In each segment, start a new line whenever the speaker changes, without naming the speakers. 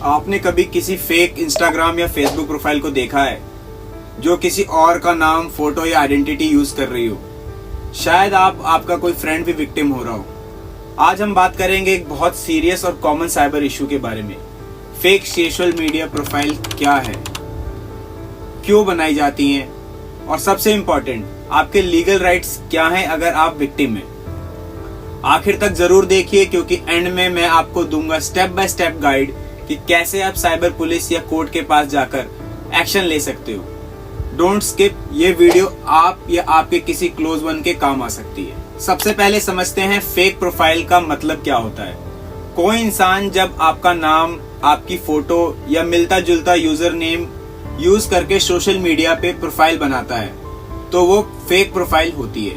आपने कभी किसी फेक इंस्टाग्राम या फेसबुक प्रोफाइल को देखा है जो किसी और का नाम, फोटो या आइडेंटिटी यूज कर रही हो? शायद आपका कोई फ्रेंड भी विक्टिम हो रहा हो। आज हम बात करेंगे एक बहुत सीरियस और कॉमन साइबर इशू के बारे में। फेक सोशल मीडिया प्रोफाइल क्या है, क्यों बनाई जाती हैं, और सबसे इम्पोर्टेंट, आपके लीगल राइट्स क्या हैं अगर आप विक्टिम हैं। आखिर तक जरूर देखिए, क्योंकि एंड में मैं आपको दूंगा स्टेप बाय स्टेप गाइड कि कैसे आप साइबर पुलिस या कोर्ट के पास जाकर एक्शन ले सकते हो। डोंट स्किप, ये वीडियो आप या आपके किसी क्लोज वन के काम आ सकती है। सबसे पहले समझते हैं फेक प्रोफाइल का मतलब क्या होता है। कोई इंसान जब आपका नाम, आपकी फोटो या मिलता जुलता यूजर नेम यूज करके सोशल मीडिया पे प्रोफाइल बनाता है तो वो फेक प्रोफाइल होती है।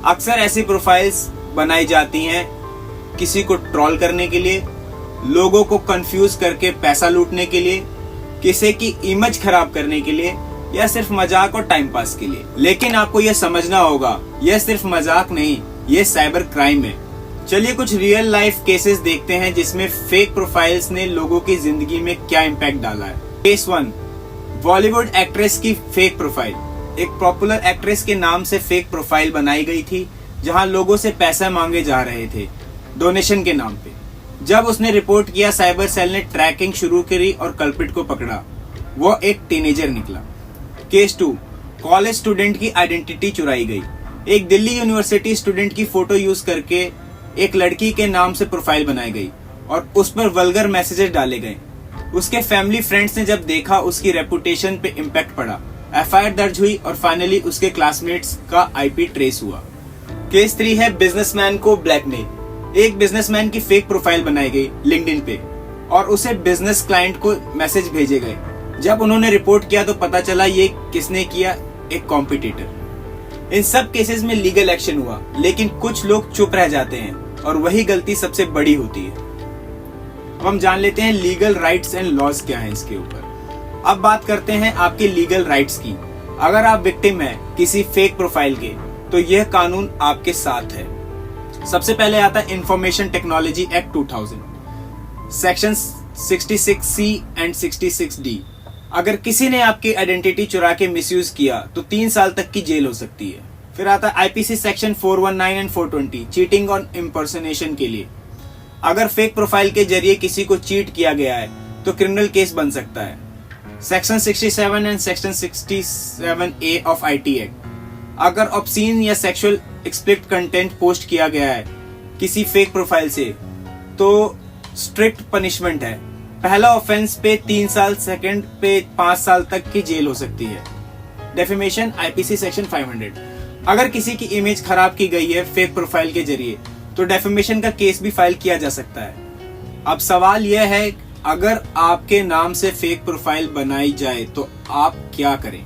अक्सर ऐसी प्रोफाइल्स बनाई जाती हैं किसी को ट्रोल करने के लिए, लोगों को कंफ्यूज करके पैसा लूटने के लिए, किसी की इमेज खराब करने के लिए, या सिर्फ मजाक और टाइम पास के लिए। लेकिन आपको यह समझना होगा, यह सिर्फ मजाक नहीं, यह साइबर क्राइम है। चलिए कुछ रियल लाइफ केसेस देखते हैं जिसमें फेक प्रोफाइल्स ने लोगों की जिंदगी में क्या इम्पैक्ट डाला है। केस 1, बॉलीवुड एक्ट्रेस की फेक प्रोफाइल। एक पॉपुलर एक्ट्रेस के नाम से फेक प्रोफाइल बनाई गई थी जहां लोगों से पैसा मांगे जा रहे थे डोनेशन के नाम पे। जब उसने रिपोर्ट किया, साइबर सेल ने ट्रैकिंग शुरू करी और कल्प्रिट को पकड़ा। वो एक टीनेजर निकला। केस 2, कॉलेज स्टूडेंट की आइडेंटिटी चुराई गई। एक दिल्ली यूनिवर्सिटी स्टूडेंट की फोटो यूज करके एक लड़की के नाम से प्रोफाइल बनाई गई और उस पर वल्गर मैसेजेस डाले गए। उसके फैमिली फ्रेंड्स ने जब देखा, उसकी रेपुटेशन पे इम्पैक्ट पड़ा। एफआईआर दर्ज हुई और फाइनली उसके क्लासमेट्स का आईपी ट्रेस हुआ। केस 3 है बिजनेसमैन को ब्लैकमेल। एक बिजनेसमैन की फेक प्रोफाइल बनाई गई लिंक्डइन पे और उसे बिजनेस क्लाइंट को मैसेज भेजे गए। जब उन्होंने रिपोर्ट किया तो पता चला ये किसने किया, एक कॉम्पिटिटर। इन सब केसेस में लीगल एक्शन हुआ, लेकिन कुछ लोग चुप रह जाते हैं और वही गलती सबसे बड़ी होती है। अब हम जान लेते हैं लीगल राइट्स एंड लॉज क्या है इसके ऊपर। अब बात करते हैं आपके लीगल राइट्स की। अगर आप विक्टिम है किसी फेक प्रोफाइल के तो यह कानून आपके साथ है। सबसे पहले आता है information technology act 2000, section 66C and 66D। अगर किसी ने आपकी आइडेंटिटी चुरा के मिसयूज किया तो 3 साल तक की जेल हो सकती है। फिर आता है IPC section 419 and 420, cheating on impersonation के लिए। अगर फेक प्रोफाइल के जरिए किसी को चीट किया गया है तो क्रिमिनल केस बन सकता है। Section 67 and section 67A of IT act. अगर ऑब्सीन या सेक्सुअल एक्सप्लिसिट कंटेंट पोस्ट किया गया है किसी फेक प्रोफाइल से तो स्ट्रिक्ट पनिशमेंट है। पहला ऑफेंस पे 3 साल, सेकंड पे 5 साल तक की जेल हो सकती है। Defamation IPC section 500। अगर किसी की इमेज खराब की गई है फेक प्रोफाइल के जरिए तो डेफेमेशन का केस भी फाइल किया जा सकता है। अब सवाल यह है, अगर आपके नाम से फेक प्रोफाइल बनाई जाए तो आप क्या करें?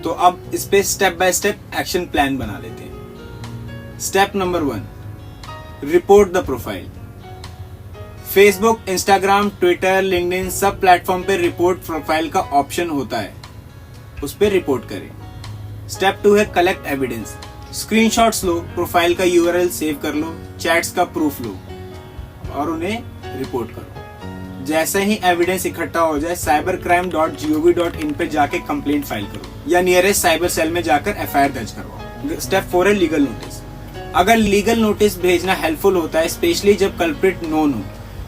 तो अब इस पे step by step action plan बना लेते हैं। Step number 1, report the profile. Facebook, Instagram, Twitter, LinkedIn सब प्लेटफॉर्म पे रिपोर्ट प्रोफाइल का ऑप्शन होता है, उस पर रिपोर्ट करें। स्टेप 2 है कलेक्ट एविडेंस। स्क्रीनशॉट्स लो, प्रोफाइल का यूआरएल सेव कर लो, चैट्स का प्रूफ लो और उन्हें रिपोर्ट करो। जैसे ही एविडेंस इकट्ठा हो जाए, cybercrime.gov.in पे जाके कंप्लेंट फाइल करो या नियरेस्ट साइबर सेल में जाकर एफआईआर दर्ज करवाओ। स्टेप 4 है लीगल नोटिस। अगर लीगल नोटिस भेजना हेल्पफुल होता है, स्पेशली जब कल्प्रिट नोन हो,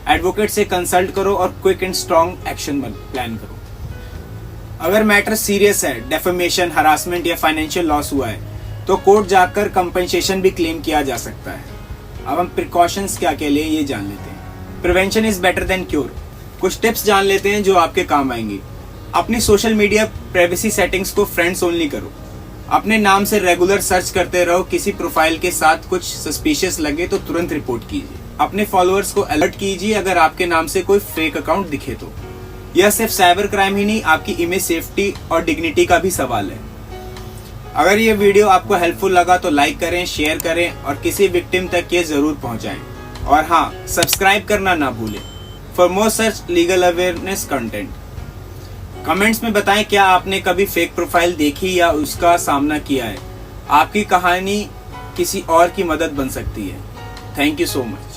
एडवोकेट से कंसल्ट करो और quick and strong action plan करो। अगर मैटर सीरियस है, डेफेमेशन, हरासमेंट या फाइनेंशियल लॉस हुआ है तो कोर्ट जाकर कंपनसेशन भी क्लेम किया जा सकता है। अब हम प्रिकॉशंस क्या के लिए ये जान लेते हैं। Prevention is better than cure. कुछ टिप्स जान लेते हैं जो आपके काम आएंगे। अपनी सोशल मीडिया प्राइवेसी सेटिंग्स को फ्रेंड्स ओनली करो। अपने नाम से रेगुलर सर्च करते रहो। किसी प्रोफाइल के साथ कुछ सस्पिशियस लगे तो तुरंत रिपोर्ट कीजिए। अपने फॉलोअर्स को अलर्ट कीजिए अगर आपके नाम से कोई फेक अकाउंट दिखे तो। यह सिर्फ साइबर क्राइम ही नहीं, आपकी इमेज सेफ्टी और डिग्निटी का भी सवाल है। अगर ये वीडियो आपको हेल्पफुल लगा तो लाइक करें, शेयर करें और किसी विक्टिम तक ये जरूर पहुंचाएं। और हाँ, सब्सक्राइब करना ना भूलें for more such legal awareness content. Comments में बताएं क्या आपने कभी फेक प्रोफाइल देखी या उसका सामना किया है। आपकी कहानी किसी और की मदद बन सकती है। Thank you so much.